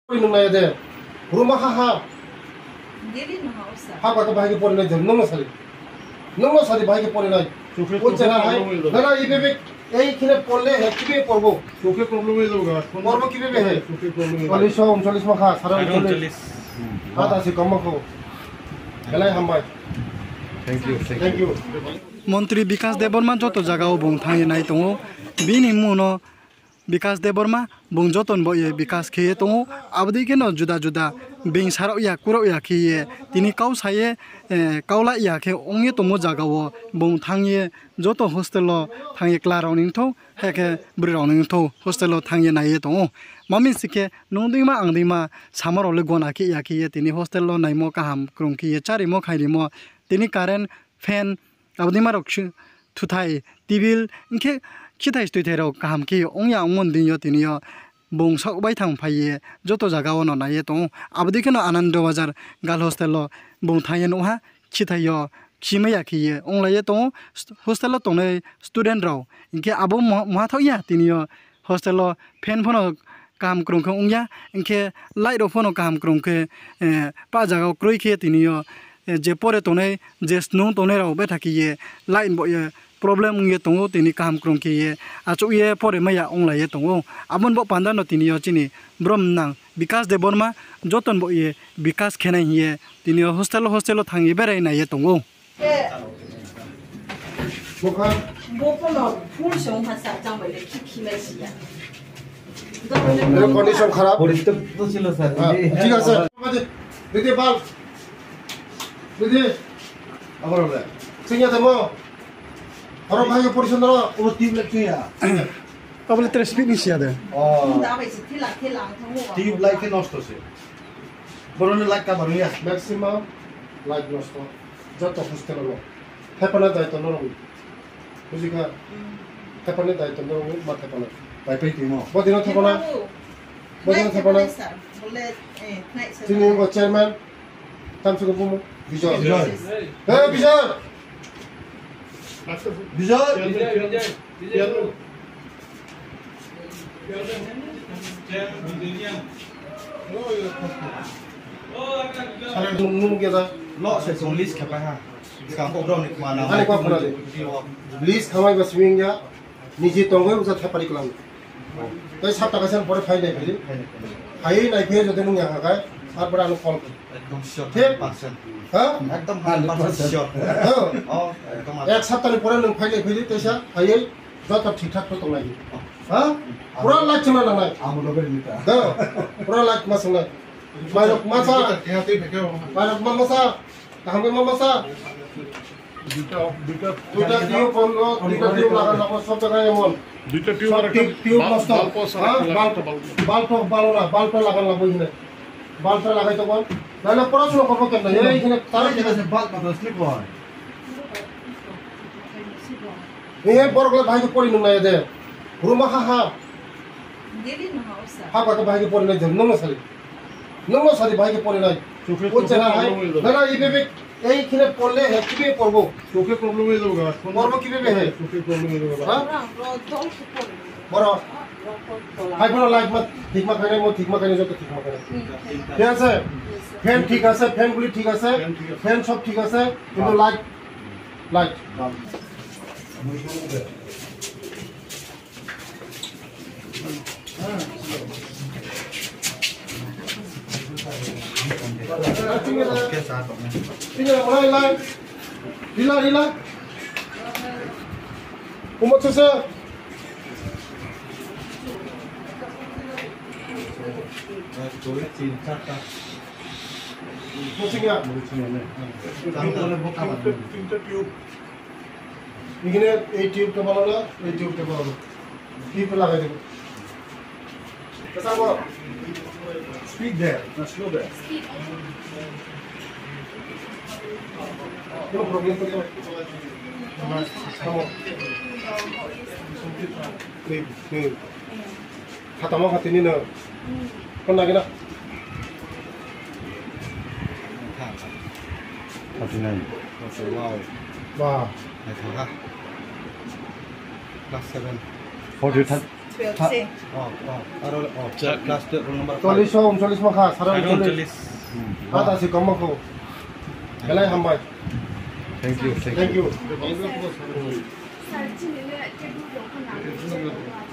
nungay de rumah ha ha kata bahagi pori nai nongo sari bahagi pori nai o jana hai nana ibe ei khine porle he kibe porbo চোখে problem হয়ে যাবে porbo kibe be he 40 মাখা 39 হাত আছে কম মাখো গলাই হামবাই thank you মন্ত্রী বিকাশ দেববর্মা যত জায়গাও বং থাঙে নাই দङ बिनि मुनो विकास देबबर्मा बुं जतन बये विकास खेये दङ आबदि केनो जुदा जुदा बिं साराव या कुराव या खेये तिनि काव साये कावला या खे ओंगे तमो जागावो बुं थाङे जत हस्टेल थाङे क्लाराव निंथौ हेके ब्रिराव निंथौ हस्टेल थाङे नाये दङ मामि सिके नंदैमा आंदैमा सामारले गनाखि या खेये तिनि हस्टेल नायमो काहाम क्रंखिये चारिमो खाइरिमो तिनि कारेन्ट फेन आबदि मारक थुथाय टिबिल इनखे खिथाय स्टुथेराव गाहाम कि ओंया ओंमन दियो तिनियो बुं सकबाय थांफायो जत जागाव न नाये दङ आबदि केनो आनन्द बाजार गाल हस्टेल बुं थायो नहा खिथायो खिमैया खियो ओंलाये दङ हस्टेल तंनै स्टुडेन्ट राव इनखे आबो माथावया तिनियो हस्टेल फेन फनो काम क्रंखौ ओंया इनखे लाइट फनो काम क्रंखे पा जागाव क्रयखे तिनियो जे परे तंनै जे स्नो तंनै राव बेथाखिये लाइन बये प्रब्लेम ये दङ तिनि काम क्रंखिये आचु ये परे मैया ओंलाये दङ आबन ब पान्दानो तिनियो चिनि ब्रह्मनां विकास देबबर्मा जतन ब ये विकास खेनाय हिये तिनियो हस्टेल थाङि बेराय नाये दङ मोखा बोपनो फुल सं भाषा जामबले खिखिलायसिया कंडिशन खराब तो ছিল স্যার ঠিক আছে দিদি বাল দিদি আবার হবে সিঙ্গা দেবো আর ভাগে পরিচ্ছন্ন ও টিউব লাইটয়া কবলে তে স্পিড নিছিয়া দে দাবাইছি থিলা থামো টিউব লাইট নষ্ট হচ্ছে বরনে লাইট কা বানিয়া ম্যাক্সিমাম লাইট নষ্ট যত হস্টেল হলো হেপানা দায়িত্ব নরম বুঝিকা হেপানা দায়িত্ব নরম মাথা পানা পাই পাই তিমো বদিন থাকনা বলে তিনি চেয়ারম্যান তামসুক বুমু বিজয় হে বিজয় বিজয় সারা নুম গেদা ল সেকশন লিস্ট খাপা হা কাম প্রোগ্রাম নি মানা আরে কো ফনা লিস্ট খামাই বাসবিং যা নিজে তঙ্গই উজা থাপারি কলাম তাই 7 টাকা সেন পরে ফাইল নাইফেলি হাই নাইফে যদি নুং হাগায় আর পরে আলো কল একদম শিওর ঠিক 100% হ্যাঁ একদম 100% শিওর হ্যাঁ একদম এক সপ্তাহের পরে নুং ফাইল নাইফেলি তাইসা হাই যত ঠিকঠাক তো নাই হ্যাঁ পুরা লাইট চলা নাই আমলবের নিতা হ্যাঁ পুরা লাইট মাছ নাই মাইরক মাছা এহাতে থেকে মাইরক মামসা কাহামে মামসা দুইটা টিউব বন্ধ দুইটা টিউব লাগানো সব জায়গায় এমন দুইটা টিউব আর টিউব নষ্ট বাল্ব লাগানো লাগবে এখানে বাল্বটা লাগাই তখন নাহলে পড়াশোনা করবো কেন এইখানে তার ঠিক আছে বাল্ব তো স্লিপ হয় এই বড়গুলো ভাইকে পড়ি নাই দে রুমা হা দিদি না হাউসা হা কত ভাইকে পড়ি নাই নঙ্গ সারি ভাইকে পড়ি নাই চোখে ও জানা হয় নানা ইবে এই খিনে পড়লে হে কিবে পড়বো চোখে প্রবলেম হয়ে যাবে পড়বো কিবে হে চোখে প্রবলেম হয়ে যাবে হ্যাঁ বড় ভাই বড় লাইট মত ঠিক মা খাই মো ঠিক মা খাই যত ঠিক মা খাই ঠিক আছে ফ্যান ঠিক আছে ফ্যানগুলি ঠিক আছে ফ্যান সব ঠিক আছে কিন্তু লাইট के साथ में ঠিক আছে বলাই রিলা কুমত আছে তোরে 3-4টা মুছিয়া তাহলে বোকা বানাবে তিনটা টিউব এখানে এই টিউবটা ভালো না এই টিউবটা ভালো টিউব লাগাই দেব তারপর স্পিড দেয়ার না স্লো দেয়ার কোনো প্রবলেম করতে খাতামা খাতিনি না কোন লাগে না 49 wow বাহ I thought +7 40 12C. Aro class 12 roll number 5. 40 maka sarang 40 ada si kamu ko galai hambai Thank you. thank you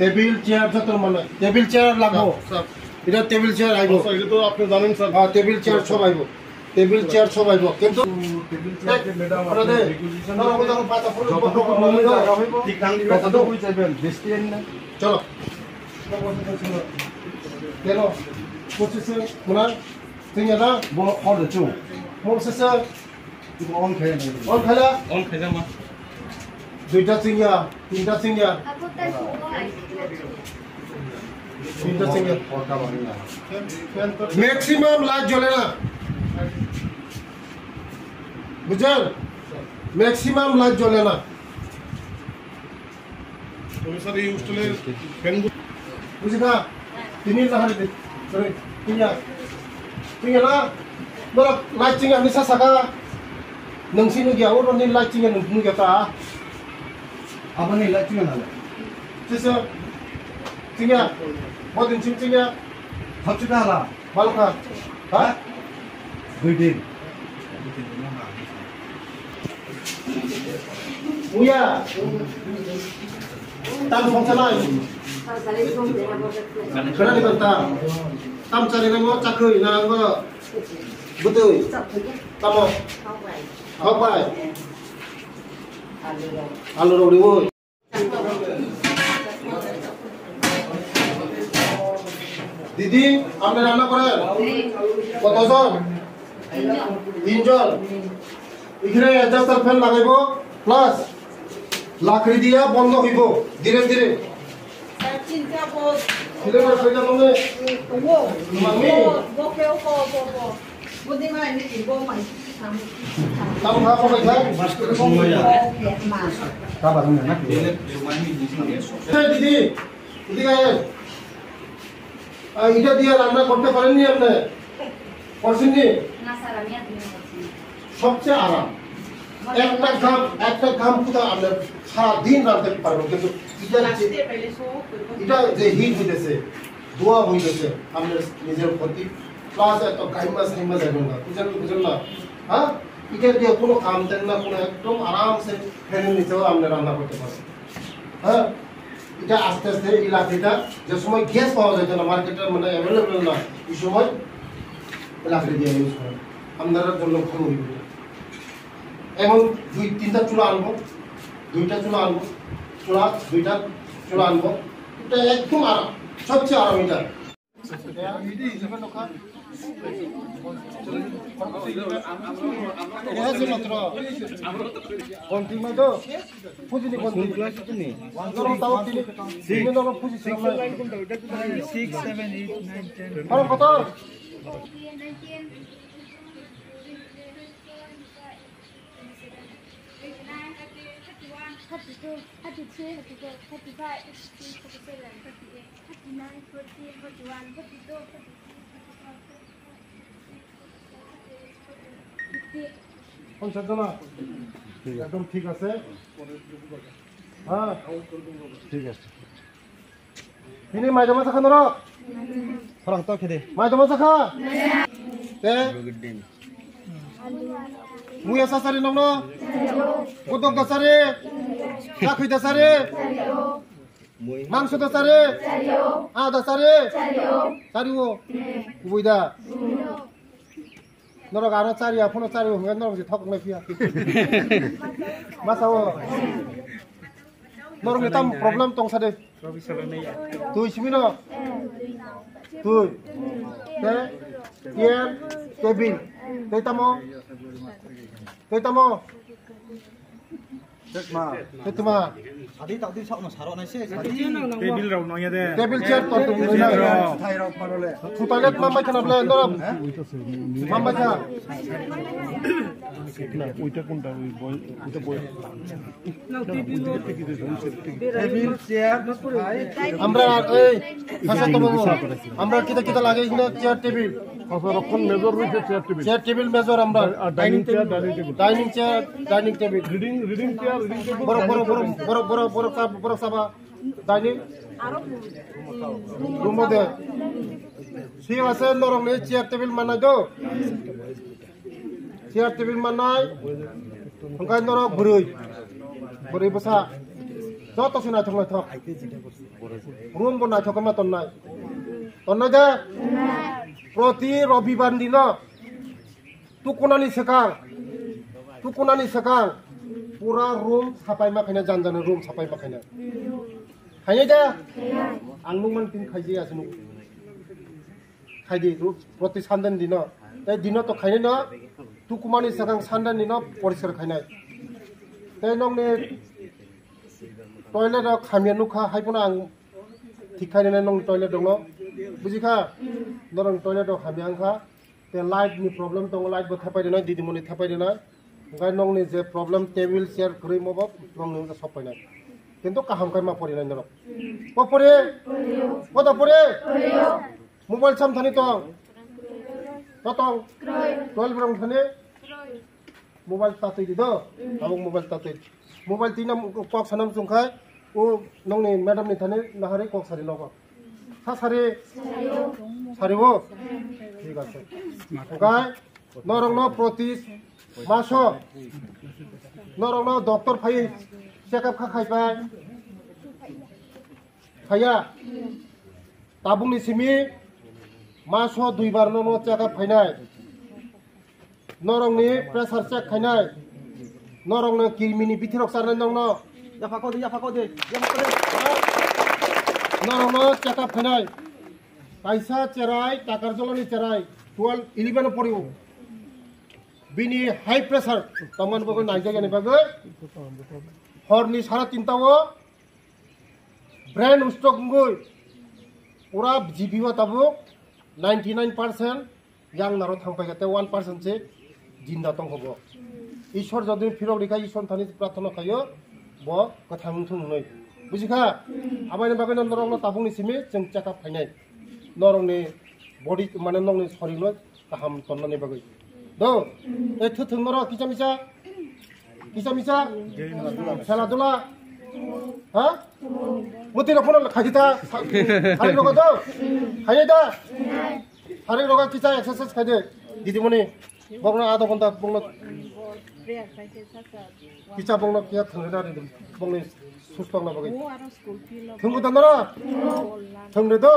table chair যত মানে টেবিল চেয়ার লাগবো স্যার এটা টেবিল চেয়ার আইবো স্যার এটা তো আপনি জানেন স্যার হ্যাঁ টেবিল চেয়ার সব আইবো টেবিল চেয়ার সব আইবো কিন্তু টেবিল চেয়ার ম্যাডাম আপনাদের ঠিক ঠাক দিবে কত হই যাবেন বেশি না চলো কেন কোচিসে মোনা তিনটা Bo order 2. মোসেসে Ibu on kaya na. On খালা অন খাই যাম দুইটা চিংয়া তিনটা চিংয়া তিনটা চিংয়া Order ba niya. Maximum light জ্বলে না বুঝলেন ম্যাক্সিমাম লাইট জ্বলে না তুমি স্যার এই হোস্টেলের ফ্যান বুঝিনা তিনি লাহারে দে সরি তিনয়া তিনয়া না বড় লাইট চিংয়া নিসা সাকা নংসিনো গিয়া ওর নি লাইট চিংয়া নংসিনো গিয়া তা Apa ni light tinggal na? চিসা চিংয়া বদিন চিংয়া Hapsi ka hala. ভালকা হ্যাঁ 2 din. উয়া tam সংসালাই Kena dibantah. Tam cari nama cakui nama betul. Tamo. Apa? Alu rodi boy. দিদি আপনি রান্না করেন কতজন তিনজন এখানে অ্যাডজাস্টার ফ্যান লাগাইব প্লাস লাকড়ি দিয়া বন্ধ হইব ধীরে ধীরে সিলিন্ডার কইটা তুমি তাম খা কই খাই Kabar niya na. দিদি দিদি গায়ে এটা দিয়ে রান্না করতে পারেননি আপনি করছেননি সবচেয়ে আরাম একটা ঘাম কোথাও আপনি সারাদিন রাঁধতে পারবেন কিন্তু এটা যে হিট হইতেছে ধোয়া হইতেছে আপনার নিজের ক্ষতি প্লাস এত গাইমা সাইমা যাবেন না বুঝলেন না হ্যাঁ এটা দিয়ে কোনো কাম দেন না কোনো একদম আরামসে ফ্যানের নিচেও আপনি রান্না করতে পারবেন হ্যাঁ এটা আস্তে আস্তে এই লাকড়িটা যে সময় গ্যাস পাওয়া যায় না মার্কেটের মানে অ্যাভেলেবেল না এই সময় লাকড়ি দিয়ে ইউজ করেন আপনারা জন্য ভালো হইবে এমন 2-3টা চুলা আনবো 2টা চুলা আনবো দুইটা চুলা আনবো এটা একদম আরাম সবচেয়ে আরাম এটা একদম ঠিক আছে হ্যাঁ ঠিক আছে ini maida masa kan ro Sarang to kede. maida masa ka te muya sasari namno kodok dasare rakhi dasare mangso dasare dasare sariwo buida 너랑 안 짜리야, 폰어 짜리고 그냥 너랑 이제 턱 내피야. 맞아요. 너랑 일단 프로블em tong sade. Tuh simino. Tuh. Te. Tier. Kevin. Tetamo. Tetamo. Tekma. Tetma. Adi tak di sak no sarok na se. Table রাও নয়া দে Table chair to tu. Thai rok parole. Tu toilet mama kana bla noram. Mama cha. না ওইটা কোনটা ওই বয় ওইটা বয় Table chair. আমরা এই ভাষা তো বাবু আমরা কিটা লাগে এখানে চেয়ার টেবিল রক্ষণ মেজর রয়েছে চেয়ার টেবিল চেয়ার টেবিল মেজর আমরা dining chair dining table dining table reading chair reading table বড় সাবা dining Room mo de. Siya asa norong ni chair table manay do. Chair table manay. Hanggang norong buri basa. Joto sina thong thok. Room bo na thokama tonnai. Tonnai de. Proti robibar dino. Tukunani sekang. Pura room sapai makanya janjana room sapai makanya. Hanya aja. Anglung man tin khaji asnu. Khaji room proti sandan dino. Te dino to khaine na tukumani sekang sandan dino poriskar khainai. Te nong ne toilet khamian nukha haipuna ang thikhaine na nong toilet dongno. Bujikha norong toilet khamian kha te light ni problem tong light bo thapai dina didi moni thapai dina gai nong ni je problem table chair khri mobo nong ni sopai na kintu kaham kai ma pori na norok ko pore mobile sam thani to totong 12 rong thani mobile tatoi di do abong mobile tatoi mobile tinam kok sanam sungkhai o nong ni madam ni thani nahari kok sari logo sa sari সারিব ঠিক আছে গায় নরং প্রতি মাস নরং doctor phi checkup খাইবাই খাইয়া তাবুংনি সিমি মাস 2 বার no checkup ফাইনাই নরংনি pressure check খাইনাই নরংনো কিরমিনি বিথিরক সারনাই নং याफाको दे नरंनो checkup ফাইনাই Kaisa cerai, takar jolani cerai, 12-11 poriu. Bini high pressure, taman bagai naik jaga ni bagai. Horni sarat tintawo, brain stroke ngui. Pura jibiwa tabu, 99% yang naro thangpai kate 1% se jinda tong hobo. Ishwar jodi phirok rika ishwar thani prarthana khayo, bo kathang thung noi. Bujikha, abai ni bagai norong tabung ni simi jeng check-up phainai. Norong ni body mana nong ni sorry lo kaham tonna ni bagai do thung noro kicha misa sala dula ha muti ro phone khajita hari ro do khayeda hari ro kicha exercise khade didi mone bogna ado gonta bogna kicha bogna kia thangna ni bogna sustok na bagai thung ta nora thung re do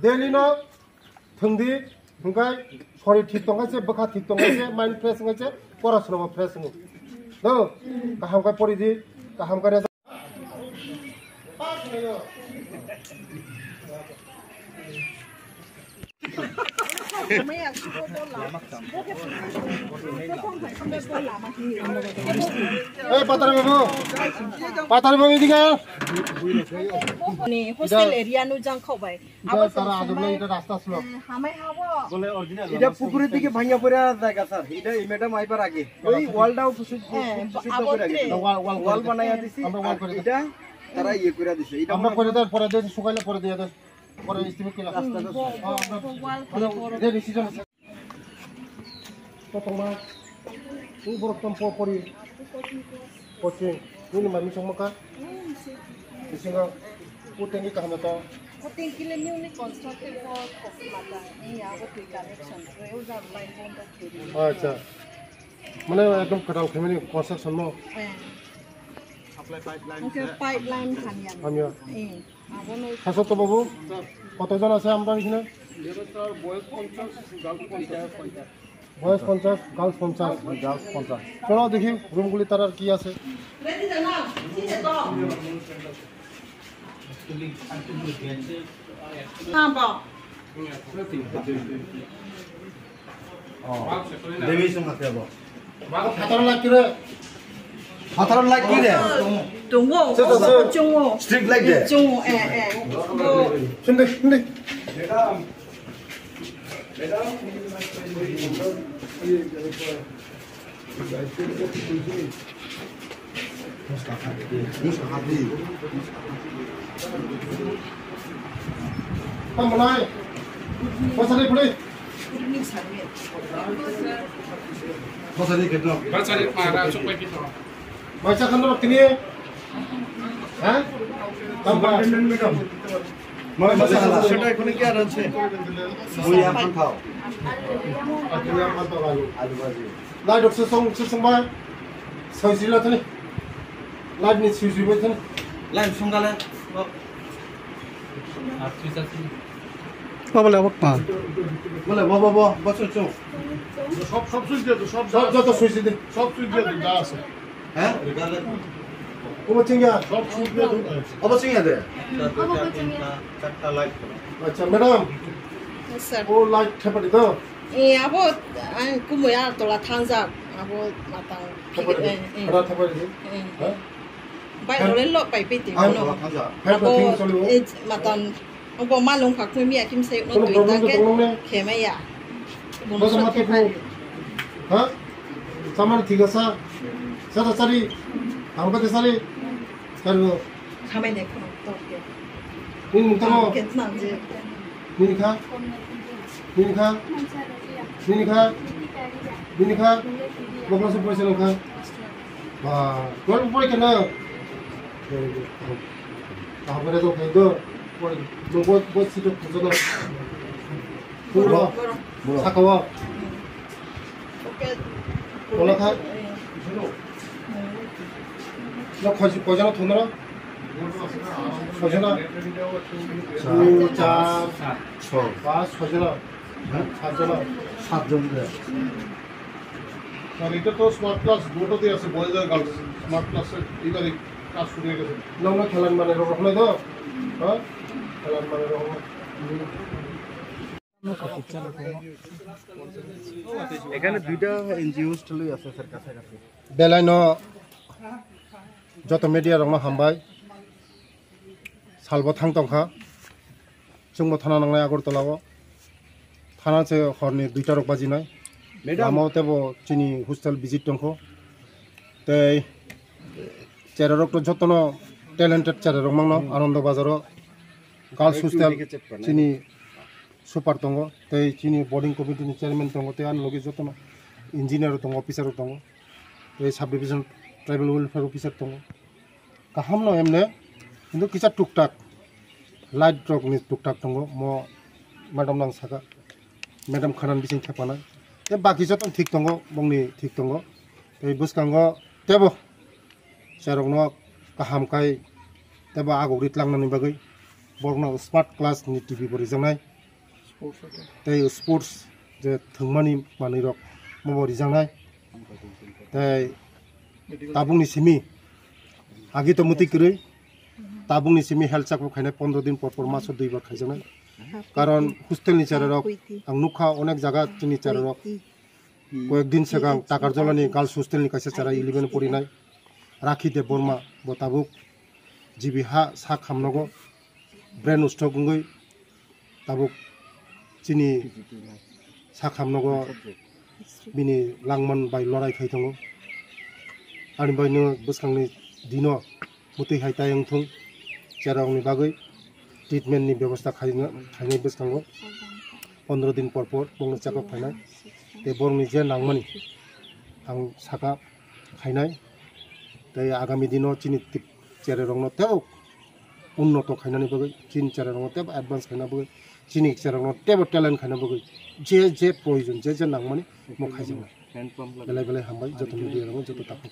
Daily no, thungdi, thungkai, sorry ठीक तंगासे, बखा ठीक तंगासे, mind fresh ngaise, pora suno fresh ngu. No, kaham kai pori di, kaham kai reza. Patari babu ini kan? Ni hostel area nu jang kau bai. Apa cara adulnya itu rasta slow. Hamai hawa. এটা পুকুরের দিকে ভাঙা পড়ে জায়গা sir এটা এই madam আইবার আগে ওই ওয়ালটাও পুষিত করে আগে ওয়াল বানাইয়া দিছি এটা তারা ইয়ে করে দিছে এটা আমরা করে দেব পরে দেব শুকাইলে পরে দিয়ে দেব পরে এস্টিমেট কি রাস্তা দেব আমরা যে ডিসিশন তো তোমার এই বরকম পরি coaching ini mami sama ka disinga putengi ka hamata Hotel kile newly constructed for Kokmata. Ini aku connection. Eu já vai bonda kiri. acha mane ekdom kadal family construction mo Supply pipeline. Okay, pipeline khanyan. Khanyan. Aku nu. হাসত বাবু কতজন আছে আমরা এখানে বয়স 50 girls 50 চলো দেখি রুমগুলি তার আর কি আছে দেবী সঙ্গে যাব খাতার লাগ কি রে হাতার লাগ কি রে Tunggu, tunggu. স্ট্রিক লাগ দে Tunggu, শুনতে Mulai. Pasal ni boleh. Pasal ni kita. Pasal ni mana supaya kita. Baca kan waktu ni. Hah? তারপর সেটা এখানে কি আর আছে মুইয়া খাও লাইট অফ সংবাই সইজিলা থানি লাইট নি সুইজুবাই থানি লাইন সংগালে বলে অবাক পা বলে বাবা বছর চো সব সুইচ দিয়ে সব সব যত সুইজি দে সব সুইচ দিয়ে যা আছে হ্যাঁ ওমা চিঙ্গা সব সুইচ দিয়ে অবশ্যই আছে আচ্ছা ম্যাডাম Yes, sir. ও লাইট ঠেপাটি তো Abo, ang kumuya tola tangza, abo matang ঠেপাটি pigit. এটা ঠেপাটি হ্যাঁ Bai lo len lo pai piti Ay, no. হ্যাঁ Abo ঠিক চলিব matang abo malung phak mi akim se no কোনো tuita প্রবলেম তো ke কোনো নেই khemaya. বস মাতে কো হ্যাঁ সামান ঠিক আছে সারা সারি আমাকে সারি করবো Kame ne kono to ke. নিন তমো Ket nan je. নিনিখা নিনিখা নিনিখা নিনিখা বকলা সব পয়সা লখা বা কোন পয় কেন তাহলে তো খাইতো পরে লোক বসি তো খুঁজো পুরো সাকাওয়া Okay. বলা খা 너 거잖아 돈으로 서준아 두자 봐 서준아 사준아 সাতজন আর এটা তো স্মার্ট ক্লাস দুটোতে আছে বয়েজ আর গার্লস স্মার্ট ক্লাসে এইবারে কাজ শুরু হয়ে গেছে 너무 খেলার মানে রকম তো হ্যাঁ খেলার মানে রকম এখানে দুইটা এনজিও চলে আছে স্যার কাছাকাছি বেলায় ন যত মিডিয়া রকম হামবাই সালব থাং তংখা जोंबो थाना नांनाय आगरतलाव थाना से हरनि 2टा रक बाजिनाय लामाव तेबो चिनि हस्टेल विजिट दंखो तै चेररक तो जतन टैलेंटेड चेररक मांगनो आनंद बाजारो गार्ल्स हस्टेल चिनि सुपार दंग तै चिनि बोर्डिंग कमिटिनि चेयरमैन दंग तै आन लगे जतन इंजिनियर दंग अफिसार दंग तै सब डिविजन ट्राइबल वेलफेयर अफिसार दंग गाहाम न एमने किन्तु किसा टुकटाक लाइट ड्रग नि टुकटाक दंग म मैडम नां सागा मैडम खानान बिसिं थेपानाय ते बाकी जतन ठीक दंग बंगनि ठीक दंग तै बुसकांग तेबो सेरकनो गाहामखाय तेबो आगरित लांनानै बागै बरना स्मार्ट क्लास नि टिभि बरिजांनाय तै स्पोर्ट्स जे थंमानि मानै रक मबरि जांनाय तै ताबुंनि सिमी आगे तो मुति करै ताबुंनि सिमी हेल्थ चेकअप खायनाय 15 दिन पर मासो 2 बार खायजांनाय कारण हस्टेल नि चाररक आं नुखा अनेक जागा जोंनि चाररक कयेक दिन सिगां टाकारजलानि गार्ल्स हस्टेल नि कायसे चारा 11 परिनाय राखी देव बर्मा बताबुक जिबि हा सा खामनगो ब्रेन उस्थ गुंगै ताबुक चिनि सा खामनगो बिनि लांमान बाय लड़ाई खाय दङ आनि बायनो बसखांनि दिनो मुति हायताय अंथुं जेरावनि बागै ट्रिटमेन्टनि व्यवस्था खायनाय बसखांगो 15 दिन पर बंनो चेकअप खायनाय ते बरनि जे नांमानि आं साका खायनाय ते आगामी दिनो चिनि चेररंनो तेव उन्नत खायनानै बागै चिनि चेररंनो तेव एडभान्स खायना बागै चिनि चेररंनो तेव टैलेंट खायना बागै जे प्रयोजन जे नांमानि म खायजांनाय बेलाय बेलाय हामबाय जत मिडिया जत ताखौ